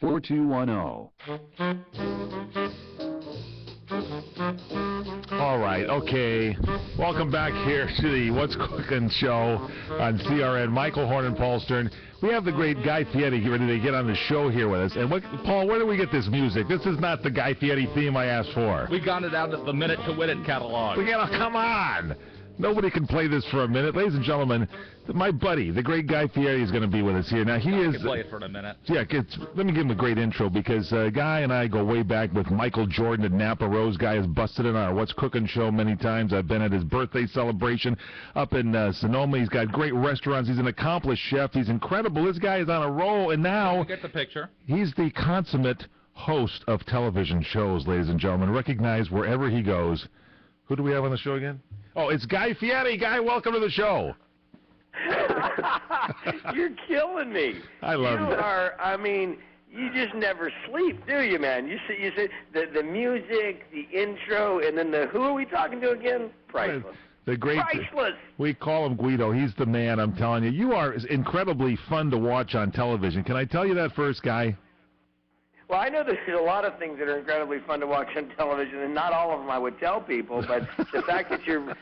4210. All right, okay. Welcome back here to the What's Cooking show on CRN. Michael Horn and Paul Stern. We have the great Guy Fieri here ready to get on the show here with us. And Paul, where do we get this music? This is not the Guy Fieri theme I asked for. We got it out of the Minute to Win It catalog. Come on. Nobody can play this for a minute. Ladies and gentlemen, my buddy, the great Guy Fieri, is going to be with us here. Now, he is... play it for a minute. Yeah, let me give him a great intro, because Guy and I go way back with Michael Jordan at Napa Rose. Guy has busted in our What's Cooking show many times. I've been at his birthday celebration up in Sonoma. He's got great restaurants. He's an accomplished chef. He's incredible. This guy is on a roll, and now... Get the picture. He's the consummate host of television shows, ladies and gentlemen. Recognized wherever he goes. Who do we have on the show again? Oh, it's Guy Fieri. Guy, welcome to the show. You're killing me. I love you. You are, I mean, you just never sleep, do you, man? You say the music, the intro, and then who are we talking to again? Priceless. The great, priceless. We call him Guido. He's the man, I'm telling you. You are incredibly fun to watch on television. Can I tell you that first, Guy? Well, I know there's a lot of things that are incredibly fun to watch on television, and not all of them I would tell people. But the fact that you're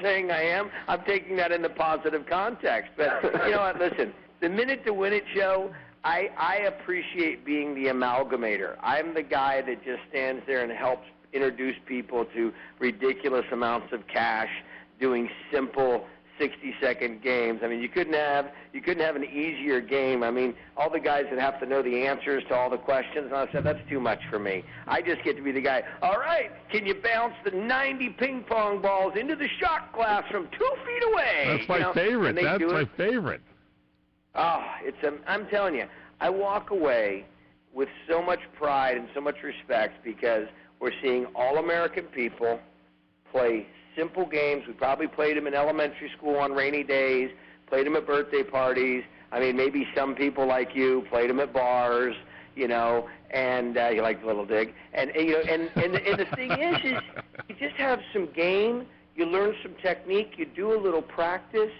saying I am, I'm taking that in the positive context. But you know what? Listen, the Minute to Win It show. I appreciate being the amalgamator. I'm the guy that just stands there and helps introduce people to ridiculous amounts of cash, doing simple 60-second games. I mean, you couldn't have an easier game. I mean, all the guys that have to know the answers to all the questions, and I said, that's too much for me. I just get to be the guy, all right, can you bounce the 90 ping pong balls into the shot glass from 2 feet away? That's my favorite. That's my favorite. Oh, I'm telling you, I walk away with so much pride and so much respect because we're seeing all-American people play simple games. We probably played them in elementary school on rainy days, played them at birthday parties. I mean, maybe some people like you played them at bars, you know, and you like the little dig. And you know, and the thing is you just have some game, you learn some technique, you do a little practice,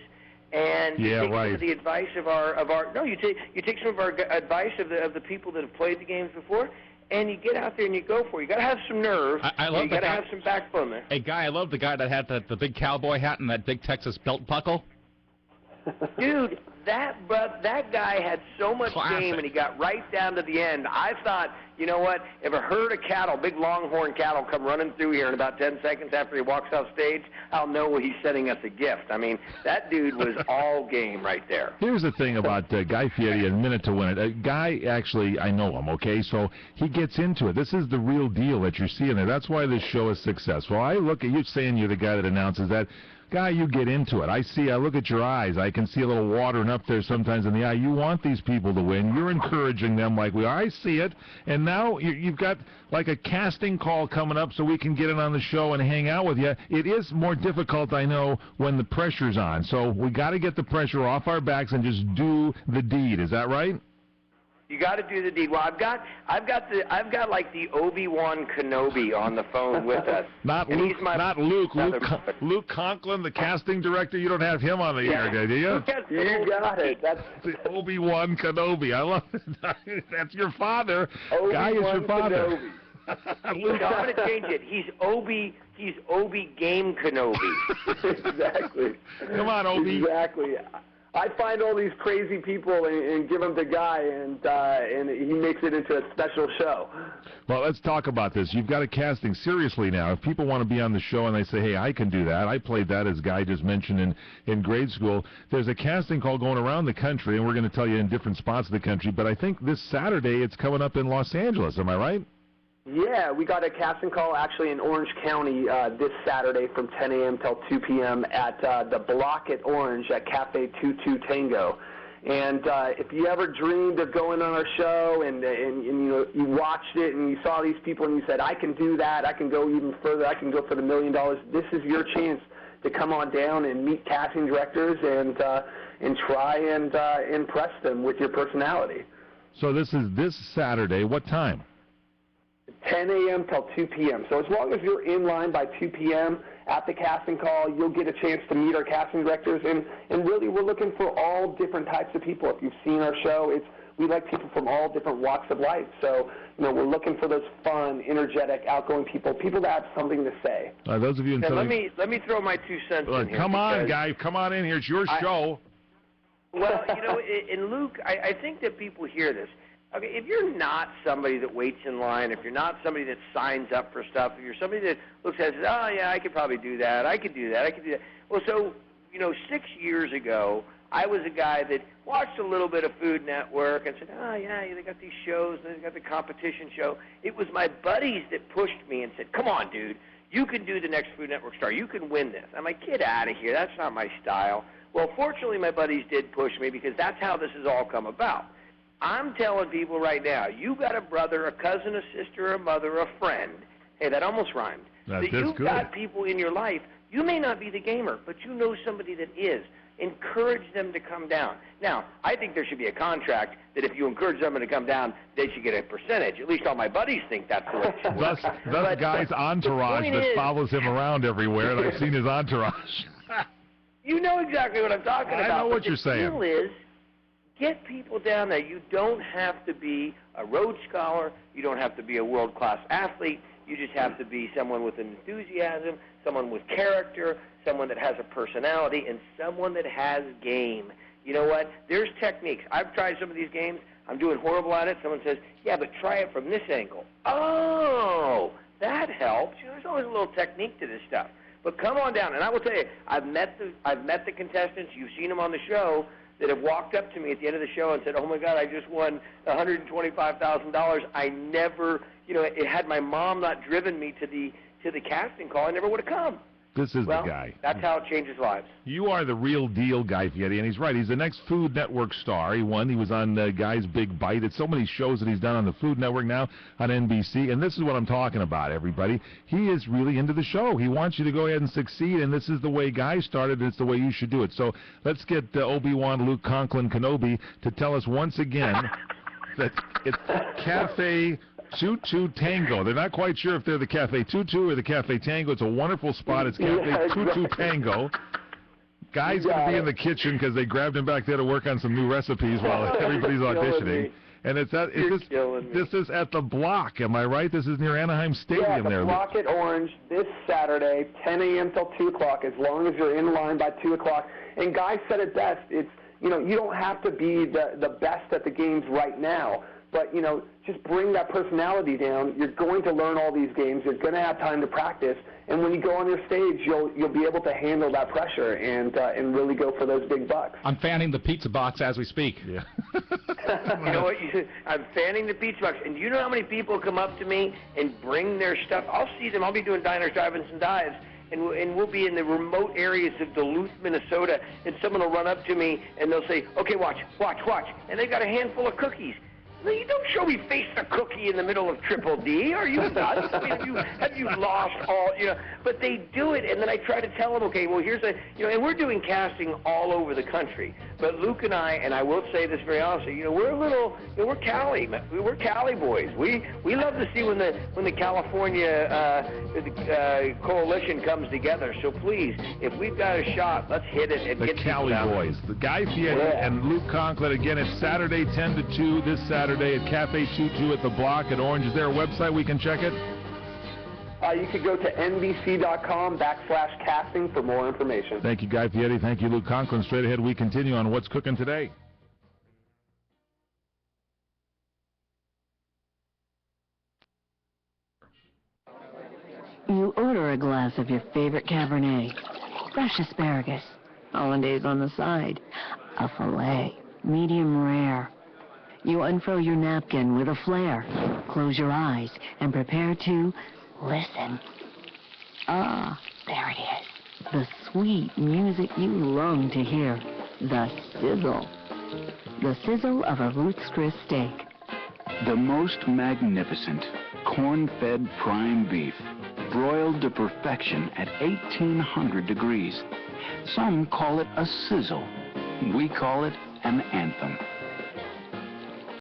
and you take some of the advice of our you take some of our advice of the people that have played the games before. And you get out there and you go for it. You got to have some nerve. You got to have some backbone there. Hey, Guy, I love the guy that had the big cowboy hat and that big Texas belt buckle. Dude, that guy had so much game, and he got right down to the end. I thought, you know what, if a herd of cattle, big longhorn cattle, come running through here in about 10 seconds after he walks off stage, I'll know he's sending us a gift. I mean, that dude was all game right there. Here's the thing about Guy Fieri and Minute to Win It. Guy, actually, I know him, okay? So he gets into it. This is the real deal that you're seeing there. That's why this show is successful. I look at you saying you're the guy that announces that. Guy, you get into it. I look at your eyes. I can see a little watering up there sometimes in the eye. You want these people to win. You're encouraging them like we are. I see it. And now you've got like a casting call coming up so we can get in on the show and hang out with you. It is more difficult, I know, when the pressure's on. So we got to get the pressure off our backs and just do the deed. Is that right? You got to do the deed. Well, I've got like the Obi-Wan Kenobi on the phone with us. Not Luke. Luke Conklin, the casting director. You don't have him on the air, do you? You got it. That's the Obi-Wan Kenobi. I love it. That's your father. Guy is your father. I'm going to change it. He's Obi Game Kenobi. Exactly. Come on, Obi. Exactly. I find all these crazy people and give them to Guy, and he makes it into a special show. Well, let's talk about this. You've got a casting seriously now. If people want to be on the show and they say, hey, I can do that. I played that, as Guy just mentioned, in grade school. There's a casting call going around the country, and we're going to tell you in different spots of the country. But I think this Saturday it's coming up in Los Angeles. Am I right? Yeah, we got a casting call actually in Orange County this Saturday from 10 a.m. till 2 p.m. at the Block at Orange at Cafe 22 Tango. And if you ever dreamed of going on our show and you know, you watched it and you saw these people and you said, I can do that, I can go even further, I can go for the $1 million, this is your chance to come on down and meet casting directors and try and impress them with your personality. So this is this Saturday. What time? 10 a.m. till 2 p.m. So as long as you're in line by 2 p.m. at the casting call, you'll get a chance to meet our casting directors. And really, we're looking for all different types of people. If you've seen our show, we like people from all different walks of life. So, we're looking for those fun, energetic, outgoing people that have something to say. Those of you in let me throw my 2 cents in here. Come on, guy. Come on in here. It's your show. Well, and Luke, I think that people hear this. Okay, if you're not somebody that waits in line, if you're not somebody that signs up for stuff, if you're somebody that looks at it and says, oh, yeah, I could probably do that, I could do that, I could do that. Well, so, 6 years ago, I was a guy that watched a little bit of Food Network and said, oh, yeah, they got these shows, and they got the competition show. It was my buddies that pushed me and said, come on, dude, you can do the next Food Network star. You can win this. I'm like, get out of here. That's not my style. Well, fortunately, my buddies did push me because that's how this has all come about. I'm telling people right now, you got a brother, a cousin, a sister, a mother, a friend. Hey, that almost rhymed. You've got people in your life. You may not be the gamer, but you know somebody that is. Encourage them to come down. Now, I think there should be a contract that if you encourage someone to come down, they should get a percentage. At least all my buddies think that's the way it should work. Thus guy's entourage that follows him around everywhere, and I've seen his entourage. You know exactly what I'm talking about. I know what you're saying. The deal is, get people down there. You don't have to be a Rhodes Scholar. You don't have to be a world-class athlete. You just have to be someone with enthusiasm, someone with character, someone that has a personality, and someone that has game. You know what? There's techniques. I've tried some of these games. I'm doing horrible at it. Someone says, yeah, but try it from this angle. Oh, that helps. There's always a little technique to this stuff. But come on down, and I will tell you, I've met the contestants. You've seen them on the show that have walked up to me at the end of the show and said, oh, my God, I just won $125,000. I never, had my mom not driven me to the casting call, I never would have come. This is the guy. That's how it changes lives. You are the real deal, Guy Fieri, and he's right. He's the next Food Network star. He won. He was on Guy's Big Bite. It's so many shows that he's done on the Food Network now on NBC, and this is what I'm talking about, everybody. He is really into the show. He wants you to go ahead and succeed, and this is the way Guy started, and it's the way you should do it. So let's get Obi-Wan Luke Conklin Kenobi to tell us once again that it's Cafe Tutu Tango. They're not quite sure if they're the Cafe Tutu or the Cafe Tango. It's a wonderful spot. It's Cafe Tutu Tango. Guy's going to be in the kitchen because they grabbed him back there to work on some new recipes while everybody's auditioning. And this is at the Block, am I right? This is near Anaheim Stadium there. Yeah, the Block at Orange this Saturday, 10 a.m. till 2 o'clock, as long as you're in line by 2 o'clock. And Guy said it best. It's, you don't have to be the best at the games right now. But, just bring that personality down. You're going to learn all these games. You're going to have time to practice. And when you go on your stage, you'll be able to handle that pressure and really go for those big bucks. I'm fanning the pizza box as we speak. Yeah. You know what? I'm fanning the pizza box. And do you know how many people come up to me and bring their stuff? I'll see them. I'll be doing diners, drive-ins, and dives. And we'll be in the remote areas of Duluth, Minnesota, and someone will run up to me and they'll say, okay, watch. And they've got a handful of cookies. No, you don't show me face the cookie in the middle of Triple D. Are you nuts? I mean, have you lost all, But they do it, and then I try to tell them, okay, well, here's and we're doing casting all over the country. But Luke and I will say this very honestly, we're a little, we're Cali boys. We love to see when the California coalition comes together. So please, if we've got a shot, let's hit it and get the Cali boys. The Guy Fieri and Luke Conklin. Again, it's Saturday 10 to 2 this Saturday at Cafe Tutu at the Block at Orange. Is there a website we can check it? You could go to NBC.com/casting for more information. Thank you, Guy Fieri. Thank you, Luke Conklin. Straight ahead, we continue on What's Cooking Today. You order a glass of your favorite Cabernet, fresh asparagus, hollandaise on the side, a filet, medium rare. You unfurl your napkin with a flair, close your eyes, and prepare to listen. Ah, there it is. The sweet music you long to hear. The sizzle. The sizzle of a Ruth's Chris steak. The most magnificent corn-fed prime beef, broiled to perfection at 1800 degrees. Some call it a sizzle. We call it an anthem.